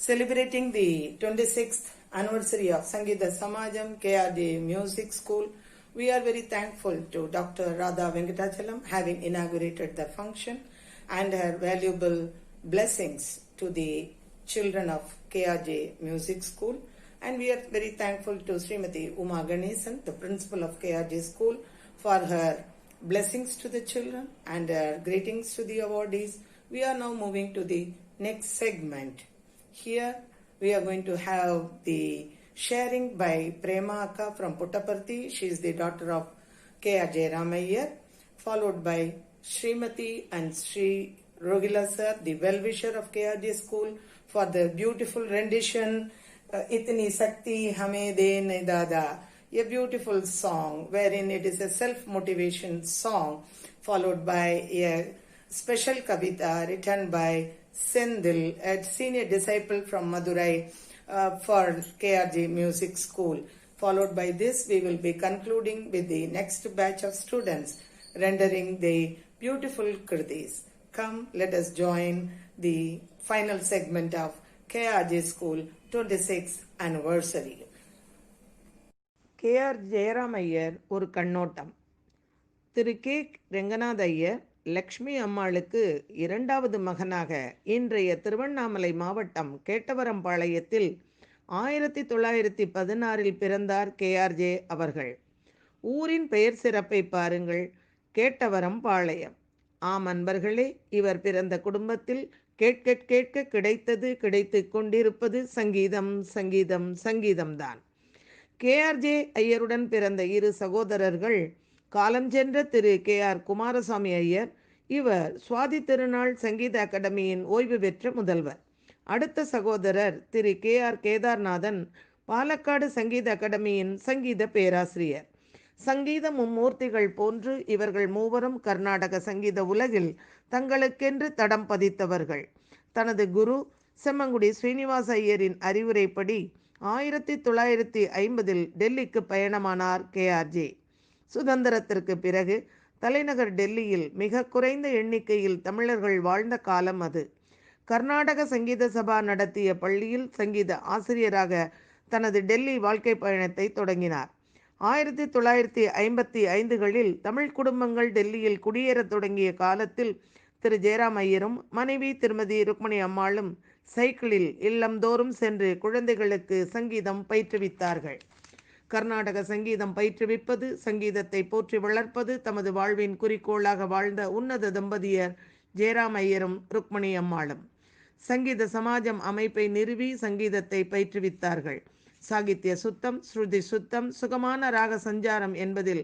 celebrating the 26th anniversary of Sangeeta Samajam KRJ Music School. We are very thankful to Dr. Radha Venkatachalam having inaugurated the function and her valuable blessings to the children of KRJ Music School. And we are very thankful to Srimati Uma Ganesan, the principal of KRJ School, for her blessings to the children and her greetings to the awardees. We are now moving to the next segment. Here we are going to have the sharing by Prema Akka from Puttaparthi. She is the daughter of K.R. Jayaramayya, followed by Srimati and Sri Rogila sir, the well-wisher of KRJ School, for the beautiful rendition Itni Sakti Hame De Dada, a beautiful song wherein it is a self-motivation song, followed by a special kavita written by Sendil, a senior disciple from Madurai for KRJ Music School. Followed by this, we will be concluding with the next batch of students rendering the beautiful kritis. Come, let us join the final segment of KRJ School 26th anniversary. KR ஜெயராமையர் ஒரு கண்ணோட்டம். திரு K Renganatha Iyer Lakshmi அம்மாளுக்கு இரண்டாவது மகனாக இன்றைய திருவண்ணாமலை மாவட்டம் கேட்டவரம்பாளையத்தில் 1916 பிறந்தார் KRJ அவர்கள். ஊரின் பெயர் சிறப்பை பாருங்கள், கேட்டவரம்பாளையம். ஆம் அன்பர்களே, இவர் பிறந்த குடும்பத்தில் கேட்க கேட்க கிடைத்து கொண்டிருப்பது சங்கீதம் சங்கீதம் சங்கீதம்தான். KRJ ஐயருடன் பிறந்த இரு சகோதரர்கள் காலம் சென்ற திரு KR குமாரசாமி ஐயர். இவர் சுவாதி திருநாள் சங்கீத அகாடமியின் ஓய்வு பெற்ற முதல்வர். அடுத்த சகோதரர் திரு KR கேதார்நாதன், பாலக்காடு சங்கீத அகாடமியின் சங்கீத பேராசிரியர். சங்கீத மும்மூர்த்திகள் போன்று இவர்கள் மூவரும் கர்நாடக சங்கீத உலகில் தங்களுக்கென்று தடம் பதித்தவர்கள். தனது குரு செம்மங்குடி ஸ்ரீனிவாச ஐயரின் அறிவுரைப்படி 1950 டெல்லிக்கு பயணமானார் KRJ. சுதந்திரத்திற்கு பிறகு தலைநகர் டெல்லியில் மிக குறைந்த எண்ணிக்கையில் தமிழர்கள் வாழ்ந்த காலம் அது. கர்நாடக சங்கீத சபா நடத்திய பள்ளியில் சங்கீத ஆசிரியராக தனது டெல்லி வாழ்க்கை பயணத்தை தொடங்கினார். 1955களில் தமிழ் குடும்பங்கள் டெல்லியில் குடியேறத் தொடங்கிய காலத்தில் திரு ஜெயராமையரும் மனைவி திருமதி ருக்மணி அம்மாளும் சைக்கிளில் இல்லந்தோறும் சென்று குழந்தைகளுக்கு சங்கீதம் பயிற்றுவித்தார்கள். கர்நாடக சங்கீதம் பயிற்றுவிப்பது, சங்கீதத்தை போற்றி வளர்ப்பது தமது வாழ்வின் குறிக்கோளாக வாழ்ந்த உன்னத தம்பதியர் ஜெயராமையரும் ருக்மணி அம்மாளும். சங்கீத சமாஜம் அமைப்பை நிறுவி சங்கீதத்தை பயிற்றுவித்தார்கள். சாகித்ய சுத்தம், ஸ்ருதி சுத்தம், சுகமான ராக சஞ்சாரம் என்பதில்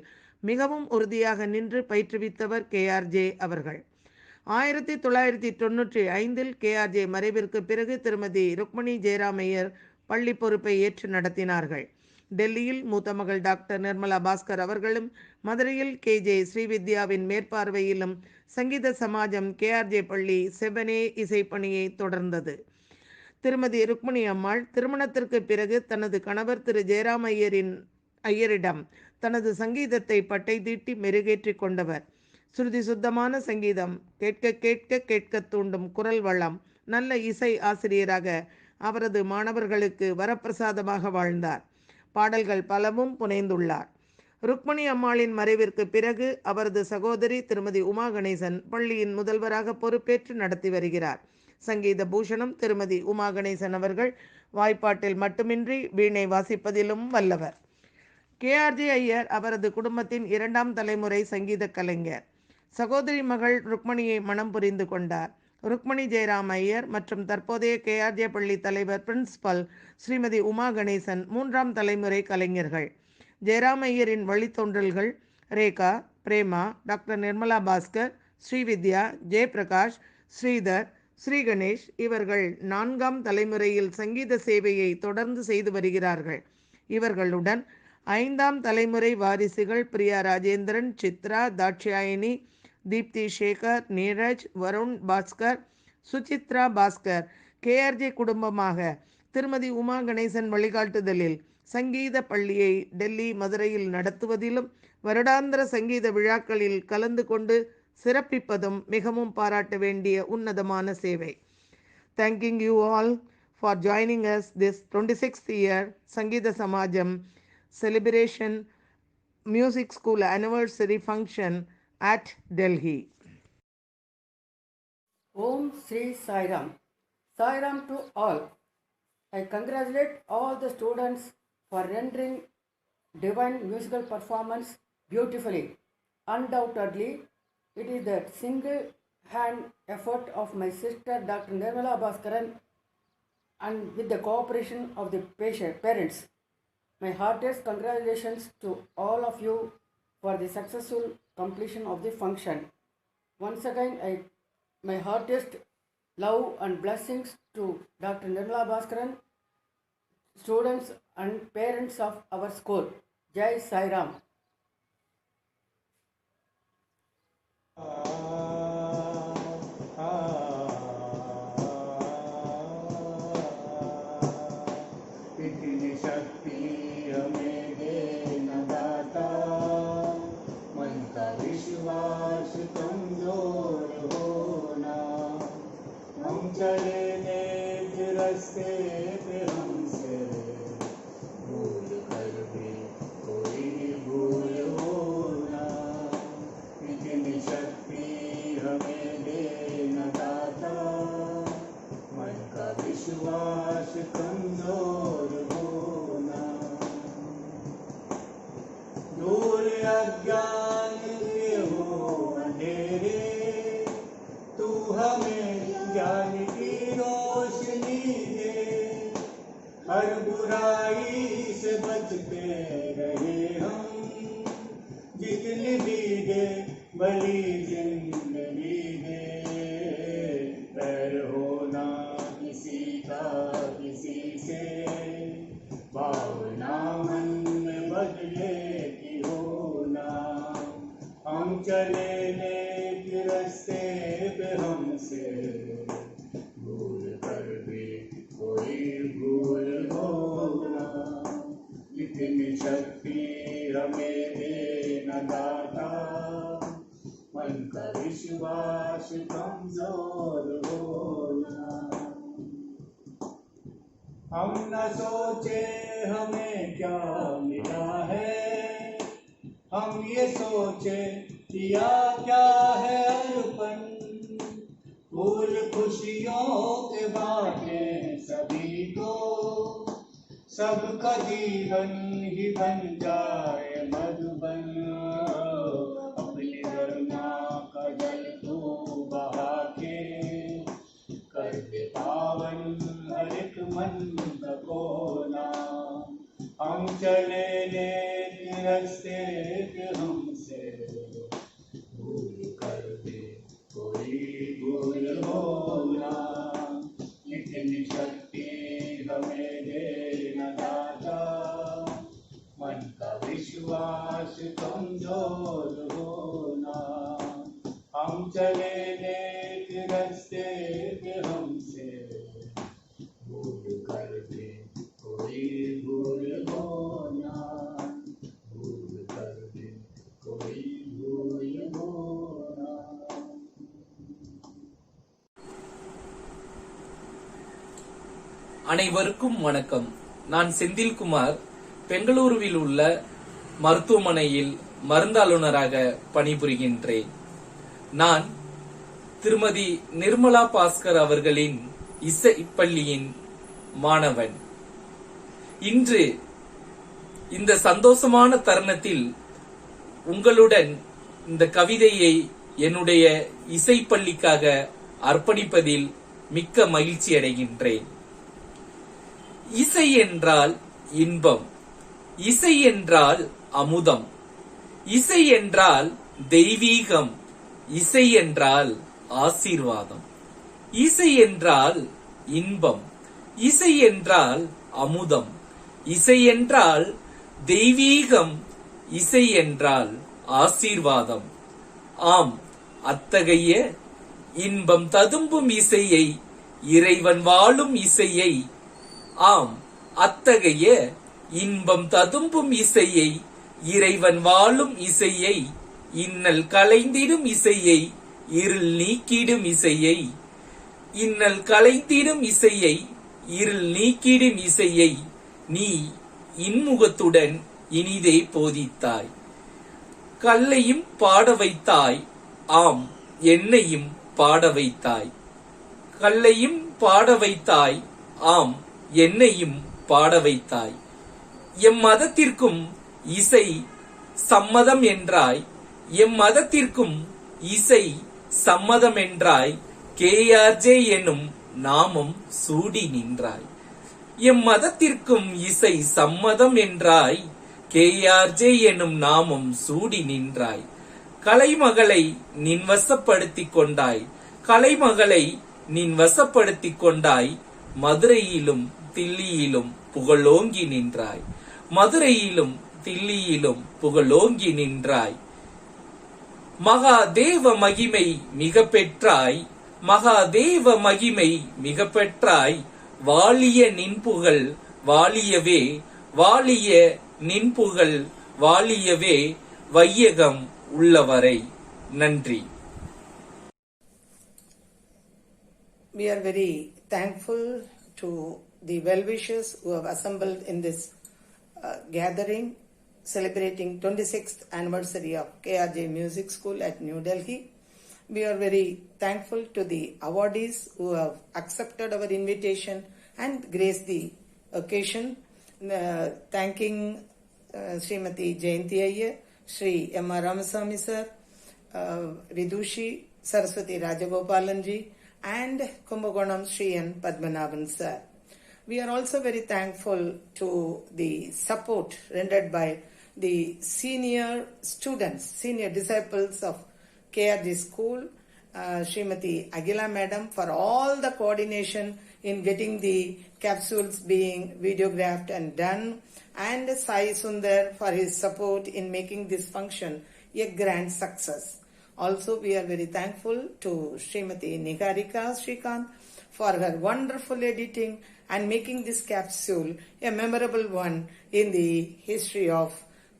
மிகவும் உறுதியாக நின்று பயிற்றுவித்தவர் KRJ அவர்கள். 1995 KRJ மறைவிற்கு பிறகு திருமதி ருக்மணி ஜெயராமையர் பள்ளி பொறுப்பை ஏற்று நடத்தினார்கள். டெல்லியில் மூத்த மகள் டாக்டர் நிர்மலா பாஸ்கர் அவர்களும், மதுரையில் KJ ஸ்ரீவித்யாவின் மேற்பார்வையிலும் சங்கீத சமாஜம் KRJ பள்ளி செவ்வனே இசைப்பணியை தொடர்ந்தது. திருமதி ருக்மணி அம்மாள் திருமணத்திற்கு பிறகு தனது கணவர் திரு ஜெயராமையரிடம் தனது சங்கீதத்தை பட்டை தீட்டி மெருகேற்றி கொண்டவர். சுருதி சுத்தமான சங்கீதம், கேட்க கேட்க கேட்க தூண்டும் குரல் வளம், நல்ல இசை ஆசிரியராக அவரது மாணவர்களுக்கு வரப்பிரசாதமாக வாழ்ந்தார். பாடல்கள் பலவும் புனைந்துள்ளார். ருக்மணி அம்மாளின் மறைவிற்கு பிறகு அவரது சகோதரி திருமதி உமா கணேசன் பள்ளியின் முதல்வராக பொறுப்பேற்று நடத்தி வருகிறார். சங்கீத பூஷணம் திருமதி உமா கணேசன் அவர்கள் வாய்ப்பாட்டில் மட்டுமின்றி வீணை வாசிப்பதிலும் வல்லவர். KRJ ஐயர் அவரது குடும்பத்தின் 2ஆம் தலைமுறை சங்கீத கலைஞர். சகோதரி மகள் ருக்மணியை மனம் புரிந்து கொண்டார். ருக்மணி ஜெயராம் ஐயர் மற்றும் தற்போதைய KRJ பள்ளி தலைவர் பிரின்சிபல் ஸ்ரீமதி உமா கணேசன் 3ஆம் தலைமுறை கலைஞர்கள். ஜெயராம் ஐயரின் வழித்தோன்றல்கள் ரேகா, பிரேமா, டாக்டர் நிர்மலா பாஸ்கர், ஸ்ரீவித்யா, ஜெயபிரகாஷ், ஸ்ரீதர், ஸ்ரீ கணேஷ் இவர்கள் 4ஆம் தலைமுறையில் சங்கீத சேவையை தொடர்ந்து செய்து வருகிறார்கள். இவர்களுடன் 5ஆம் தலைமுறை வாரிசுகள் பிரியா ராஜேந்திரன், சித்ரா, தாட்சாயினி, தீப்தி சேகர், நீரஜ், வருண் பாஸ்கர், சுசித்ரா பாஸ்கர் KRJ குடும்பமாக திருமதி உமா கணேசன் வழிகாட்டுதலில் சங்கீத பள்ளியை டெல்லி, மதுரையில் நடத்துவதிலும் வருடாந்திர சங்கீத விழாக்களில் கலந்து கொண்டு சிறப்பிப்பதும் மிகவும் பாராட்ட வேண்டிய உன்னதமான சேவை. Thanking you all for joining us this 26th year Sangeeta Samajam celebration music school anniversary function at Delhi. Om Sri Sai Ram. Sai Ram to all. I congratulate all the students for rendering divine musical performance beautifully. Undoubtedly, it is the single-hand effort of my sister Dr. Nirmala Bhaskaran and with the cooperation of the parents. My heartiest congratulations to all of you for the successful completion of the function. Once again, my heartiest love and blessings to Dr. Nirmala Bhaskaran, students and parents of our school. Jai Sai Ram. इतनी शक्ति हमें देना दाता, मन का विश्वास कमजोर होना, हम चले नेक रास्ते पे हमसे भूल कर भी कोई भूल होना, इतनी शक्ति हमें देना दाता, मन का विश्वास कमजोर होना, दूर अज्ञान के हो अंधेरे, तू हमें ज्ञान की रोशनी दे, हर बुराई से बचते रहे हम, जितनी भी दे भली जिंदगी दे, पैर होना किसी का किसी से, भावना मन में बदले की होना, हम चले नेक रास्ते पे हमसे भूल कर भी कोई भूल होना, इतनी शक्ति हमें देना दाता, मन का विश्वास कमजोर होना, हम न सोचे हमें क्या मिला है, हम ये सोचे किया क्या है अर्पण, फूल खुशियों के बाटे सभी को, सबका जीवन ही बन जाए मधुबन, अपनी करुणा का जल तू बहा के, कर दे पावन हर एक मन का कोना, हम चले नेक रास्ते पे हमसे भूल कर दे कोई भूल होना, इतनी शक्ति हमें देना दाता, मन का विश्वास कमजोर होना, हम चले नेक रास्ते पे हमसे भूल कर दे कोई भूल होना, भूल कर दे कोई भूल होना। அனைவருக்கும் வணக்கம். நான் செந்தில்குமார், பெங்களூருவில் உள்ள மருத்துவமனையில் மருந்தாளுநராக பணிபுரிகின்றேன். நான் திருமதி நிர்மலா பாஸ்கர் அவர்களின் இசைப்பள்ளியின் மாணவன். இன்று இந்த சந்தோஷமான தருணத்தில் உங்களுடன் இந்த கவிதையை என்னுடைய இசைப்பள்ளிக்காக அர்ப்பணிப்பதில் மிக்க மகிழ்ச்சி அடைகின்றேன். இசை என்றால் இன்பம், இசை என்றால் அமுதம், இசை என்றால் தெய்வீகம், இசை என்றால் ஆசீர்வாதம், இசை என்றால் இன்பம், இசை என்றால் அமுதம், இசை என்றால் தெய்வீகம், இசை என்றால் ஆசீர்வாதம். ஆம், அத்தகைய இன்பம் ததும்பும் இசையை, இறைவன் வாழும் இசையை, ஆம், அத்தகைய இன்பம் ததும்பும் இசையை, இறைவன் வாழும் இசையை, இன்னல் களைந்திடும் இசையை, இருள் நீக்கிடும் இசையை, இன்னல் களைந்திடும் இசையை, இருள் நீக்கிடும் இசையை நீ இன்முகத்துடன் இனிதே போதித்தாய். கல்லையும் பாட வைத்தாய், ஆம் என்னையும் பாட வைத்தாய். கல்லையும் பாட வைத்தாய், ஆம் என்னையும் பாட வைத்தாய். எம் மதத்திற்கும் இசை சம்மதம் என்றாய், எம் மதத்திற்கும் இசை சம்மதம் என்றாய். கேஆர்ஜே எனும் நாமம் சூடி நின்றாய். எம் மதத்திற்கும் இசை சம்மதம் என்றாய், கேஆர்ஜே எனும் நாமம் சூடி நின்றாய். கலைமகளை நின் வசப்படுத்திக் கொண்டாய், கலைமகளை நின் வசப்படுத்திக் கொண்டாய். மதுரையிலும் தில்லியிலும் புகழோங்கி நின்றாய், மதுரையிலும் தில்லியிலும் புகழோங்கி நின்றாய். மகாதேவ மகிமை மிக பெற்றாய், மகாதேவ மகிமை மிக பெற்றாய். வாழிய நின்புகழ் வாழியவே, வாழிய நின்புகழ் வாழியவே, வையகம் உள்ளவரை. நன்றி. We are very thankful to the well-wishers who have assembled in this gathering celebrating 26th anniversary of KRJ Music School at New Delhi. We are very thankful to the awardees who have accepted our invitation and graced the occasion. Thanking Srimati Jayanti Iyer, Sri M.R. Ramasamy sir, Vidushi Saraswati Rajagopalanji, and Kumbakonam Sri N. Padmanabhan sir. We are also very thankful to the support rendered by the senior students, senior disciples of KRG School, Srimati Agila Madam, for all the coordination in getting the capsules being videographed and done, and Sai Sundar for his support in making this function a grand success. Also, we are very thankful to Srimati Nigarika Srikant for her wonderful editing and making this capsule a memorable one in the history of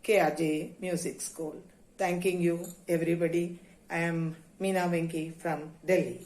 KRJ Music School. Thanking you, everybody. I am Meena Venki from Delhi.